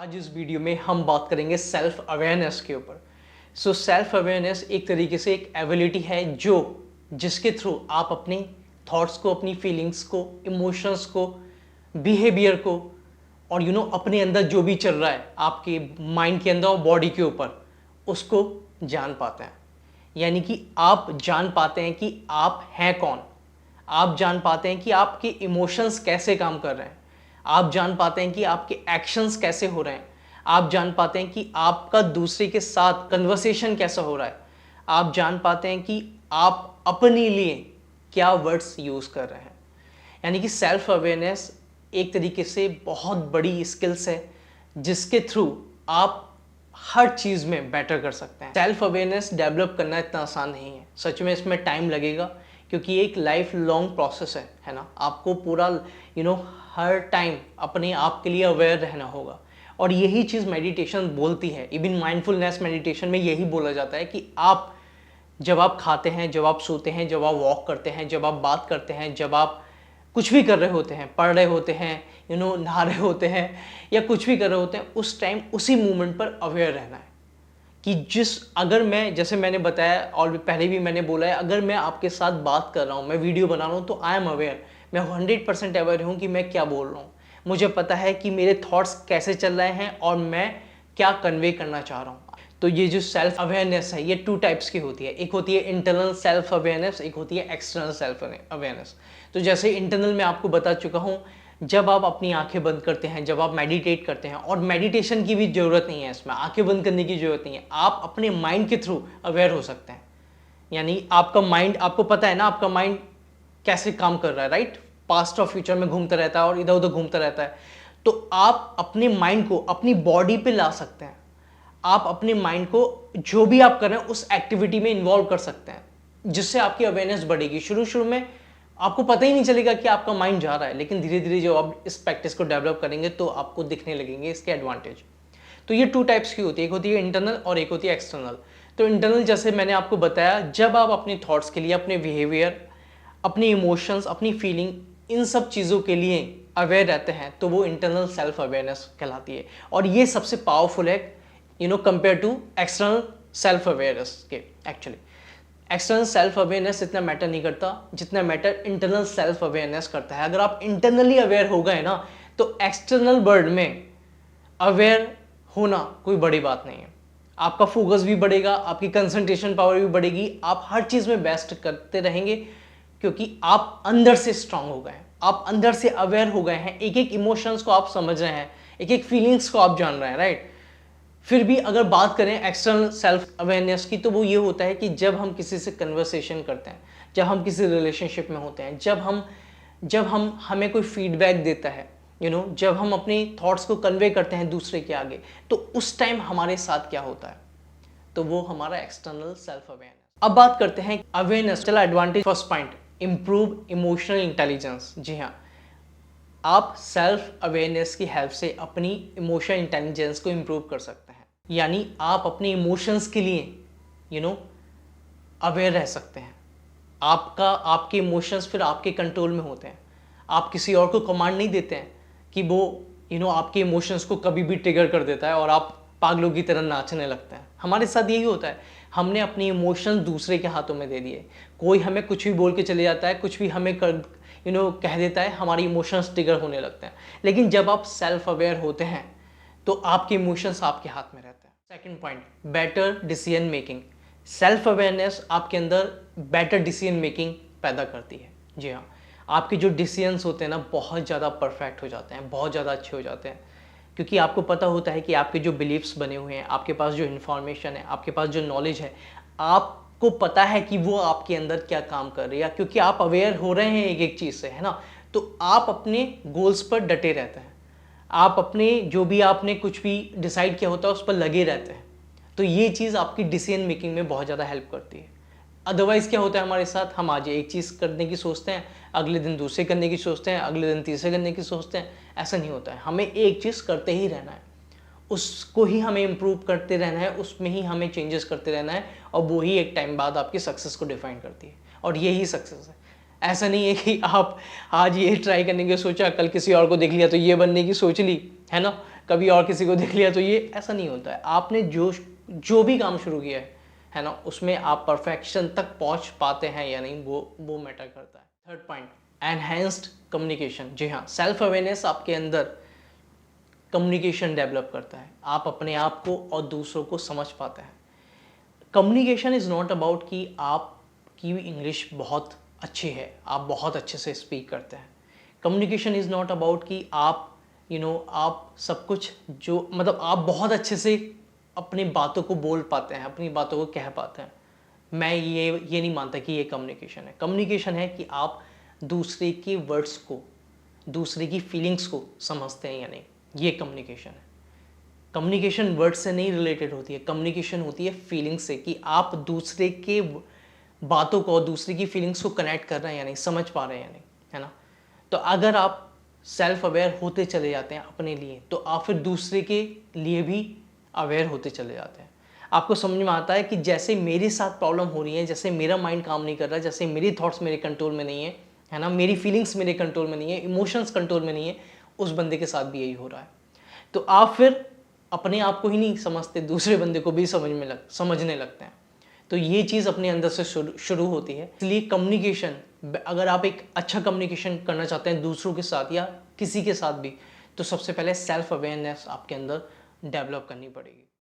आज इस वीडियो में हम बात करेंगे सेल्फ अवेयरनेस के ऊपर। सेल्फ अवेयरनेस एक तरीके से एक एबिलिटी है जिसके थ्रू आप अपने थॉट्स को, अपनी फीलिंग्स को, इमोशंस को, बिहेवियर को और अपने अंदर जो भी चल रहा है आपके माइंड के अंदर और बॉडी के ऊपर, उसको जान पाते हैं। यानी कि आप जान पाते हैं कि आप हैं कौन, आप जान पाते हैं कि आपके इमोशंस कैसे काम कर रहे हैं, आप जान पाते हैं कि आपके एक्शंस कैसे हो रहे हैं, आप जान पाते हैं कि आपका दूसरे के साथ कन्वर्सेशन कैसा हो रहा है, आप जान पाते हैं कि आप अपने लिए क्या वर्ड्स यूज़ कर रहे हैं। यानी कि सेल्फ अवेयरनेस एक तरीके से बहुत बड़ी स्किल्स है जिसके थ्रू आप हर चीज़ में बेटर कर सकते हैं। सेल्फ अवेयरनेस डेवलप करना इतना आसान नहीं है, सच में इसमें टाइम लगेगा क्योंकि ये एक लाइफ लॉन्ग प्रोसेस है ना। आपको पूरा हर टाइम अपने आप के लिए अवेयर रहना होगा और यही चीज़ मेडिटेशन बोलती है। इवन माइंडफुलनेस मेडिटेशन में यही बोला जाता है कि आप जब आप खाते हैं, जब आप सोते हैं, जब आप वॉक करते हैं, जब आप बात करते हैं, जब आप कुछ भी कर रहे होते हैं, पढ़ रहे होते हैं, नहा रहे होते हैं या कुछ भी कर रहे होते हैं, उस टाइम उसी मोमेंट पर अवेयर रहना है कि अगर मैं, जैसे मैंने बताया और पहले भी मैंने बोला है, अगर मैं आपके साथ बात कर रहा हूँ, मैं वीडियो बना रहा हूँ, तो आई एम अवेयर, मैं 100% अवेयर हूँ कि मैं क्या बोल रहा हूँ। मुझे पता है कि मेरे थॉट्स कैसे चल रहे हैं और मैं क्या कन्वे करना चाह रहा हूँ। तो ये जो सेल्फ अवेयरनेस है, ये 2 टाइप्स की होती है। एक होती है इंटरनल सेल्फ अवेयरनेस, एक होती है एक्सटर्नल सेल्फ अवेयरनेस। तो जैसे इंटरनल में आपको बता चुका हूँ, जब आप अपनी आंखें बंद करते हैं, जब आप मेडिटेट करते हैं, और मेडिटेशन की भी ज़रूरत नहीं है, इसमें आंखें बंद करने की ज़रूरत नहीं है, आप अपने माइंड के थ्रू अवेयर हो सकते हैं। यानी आपका माइंड, आपको पता है ना आपका माइंड कैसे काम कर रहा है, राइट? पास्ट और फ्यूचर में घूमता रहता है और इधर उधर घूमता रहता है। तो आप अपने माइंड को अपनी बॉडी पे ला सकते हैं। आप अपने माइंड को जो भी आप कर रहे हैं उस एक्टिविटी में इन्वॉल्व कर सकते हैं, जिससे आपकी अवेयरनेस बढ़ेगी। शुरू में आपको पता ही नहीं चलेगा कि आपका माइंड जा रहा है, लेकिन धीरे धीरे जो आप इस प्रैक्टिस को डेवलप करेंगे तो आपको दिखने लगेंगे इसके एडवांटेज। तो ये 2 टाइप्स की होती है, एक होती है इंटरनल और एक होती है एक्सटर्नल। तो इंटरनल, जैसे मैंने आपको बताया, जब आप अपने थॉट्स के लिए, अपने बिहेवियर, अपने इमोशंस, अपनी फीलिंग, इन सब चीज़ों के लिए अवेयर रहते हैं, तो वो इंटरनल सेल्फ अवेयरनेस कहलाती है। और ये सबसे पावरफुल है compare to external self awareness के। एक्चुअली एक्सटर्नल सेल्फ अवेयरनेस इतना मैटर नहीं करता जितना मैटर इंटरनल सेल्फ अवेयरनेस करता है। अगर आप इंटरनली अवेयर हो गए ना, तो एक्सटर्नल वर्ल्ड में अवेयर होना कोई बड़ी बात नहीं है। आपका फोकस भी बढ़ेगा, आपकी कंसंट्रेशन पावर भी बढ़ेगी, आप हर चीज़ में बेस्ट करते रहेंगे क्योंकि आप अंदर से स्ट्रांग हो गए हैं, आप अंदर से अवेयर हो गए हैं, एक एक इमोशंस को आप समझ रहे हैं, एक एक फीलिंग्स को आप जान रहे हैं, राइट? फिर भी अगर बात करें एक्सटर्नल सेल्फ अवेयरनेस की, तो वो ये होता है कि जब हम किसी से कन्वर्सेशन करते हैं, जब हम किसी रिलेशनशिप में होते हैं, जब हम हमें कोई फीडबैक देता है, जब हम अपने थॉट्स को कन्वे करते हैं दूसरे के आगे, तो उस टाइम हमारे साथ क्या होता है, तो वो हमारा एक्सटर्नल सेल्फ अवेयरनेस। अब बात करते हैं अवेयरनेस। चला advantage, first point, improve emotional intelligence. जी हाँ, आप सेल्फ अवेयरनेस की हेल्प से अपनी इमोशनल इंटेलिजेंस को इम्प्रूव कर सकते हैं। यानी आप अपने इमोशंस के लिए अवेयर रह सकते हैं। आपके इमोशंस फिर आपके कंट्रोल में होते हैं। आप किसी और को कमांड नहीं देते हैं कि वो आपके इमोशंस को कभी भी ट्रिगर कर देता है और आप पागलों की तरह नाचने लगते हैं। हमारे साथ यही होता है, हमने अपने इमोशंस दूसरे के हाथों में दे दिए। कोई हमें कुछ भी बोल के चले जाता है, कुछ भी हमें कह देता है, हमारी इमोशंस ट्रिगर होने लगते हैं। लेकिन जब आप सेल्फ अवेयर होते हैं तो आपके इमोशंस आपके हाथ में रहते हैं। Second point, better decision making. Self awareness आपके अंदर बेटर डिसीजन मेकिंग पैदा करती है। जी हाँ, आपके जो डिसीजंस होते हैं ना, बहुत ज़्यादा परफेक्ट हो जाते हैं, बहुत ज़्यादा अच्छे हो जाते हैं, क्योंकि आपको पता होता है कि आपके जो बिलीव्स बने हुए हैं, आपके पास जो इन्फॉर्मेशन है, आपके पास जो नॉलेज है, आपको पता है कि वो आपके अंदर क्या काम कर रही है, क्योंकि आप अवेयर हो रहे हैं एक एक चीज़ से, है ना। तो आप अपने गोल्स पर डटे रहते हैं, आप अपने जो भी आपने कुछ भी डिसाइड किया होता है उस पर लगे रहते हैं। तो ये चीज़ आपकी डिसीजन मेकिंग में बहुत ज़्यादा हेल्प करती है। अदरवाइज़ क्या होता है हमारे साथ, हम आज एक चीज़ करने की सोचते हैं, अगले दिन दूसरे करने की सोचते हैं, अगले दिन तीसरे करने की सोचते हैं। ऐसा नहीं होता है, हमें एक चीज़ करते ही रहना है, उसको ही हमें इम्प्रूव करते रहना है, उसमें ही हमें चेंजेस करते रहना है, और वो ही एक टाइम बाद आपकी सक्सेस को डिफाइन करती है। और यही सक्सेस है। ऐसा नहीं है कि आप आज ये ट्राई करने की सोचा, कल किसी और को देख लिया तो ये बनने की सोच ली, है ना, कभी और किसी को देख लिया, तो ये ऐसा नहीं होता है। आपने जो भी काम शुरू किया है ना, उसमें आप परफेक्शन तक पहुंच पाते हैं या नहीं, वो मैटर करता है। Third point, enhanced communication. जी हाँ, सेल्फ अवेयरनेस आपके अंदर कम्युनिकेशन डेवलप करता है, आप अपने आप को और दूसरों को समझ पाते हैं। कम्युनिकेशन इज़ नॉट अबाउट कि आपकी इंग्लिश बहुत अच्छी है, आप बहुत अच्छे से स्पीक करते हैं। कम्युनिकेशन इज़ नॉट अबाउट कि आप आप सब कुछ जो मतलब आप बहुत अच्छे से अपनी बातों को बोल पाते हैं, अपनी बातों को कह पाते हैं। मैं ये नहीं मानता कि ये कम्युनिकेशन है। कम्युनिकेशन है कि आप दूसरे के वर्ड्स को, दूसरे की फीलिंग्स को समझते हैं या नहीं, ये कम्युनिकेशन है। कम्युनिकेशन वर्ड से नहीं रिलेटेड होती है, कम्युनिकेशन होती है फीलिंग्स से, कि आप दूसरे के बातों को, दूसरे की फीलिंग्स को कनेक्ट कर रहे हैं या नहीं, समझ पा रहे हैं या नहीं, है ना। तो अगर आप सेल्फ अवेयर होते चले जाते हैं अपने लिए, तो आप फिर दूसरे के लिए भी अवेयर होते चले जाते हैं। आपको समझ में आता है कि जैसे मेरे साथ प्रॉब्लम हो रही है, जैसे मेरा माइंड काम नहीं कर रहा, जैसे मेरी थॉट्स मेरे कंट्रोल में नहीं है ना, मेरी फीलिंग्स मेरे कंट्रोल में नहीं है, इमोशंस कंट्रोल में नहीं है, उस बंदे के साथ भी यही हो रहा है। तो आप फिर अपने आप को ही नहीं समझते, दूसरे बंदे को भी समझने लगते हैं। तो ये चीज़ अपने अंदर से शुरू होती है। इसलिए कम्युनिकेशन, अगर आप एक अच्छा कम्युनिकेशन करना चाहते हैं दूसरों के साथ या किसी के साथ भी, तो सबसे पहले सेल्फ अवेयरनेस आपके अंदर डेवलप करनी पड़ेगी।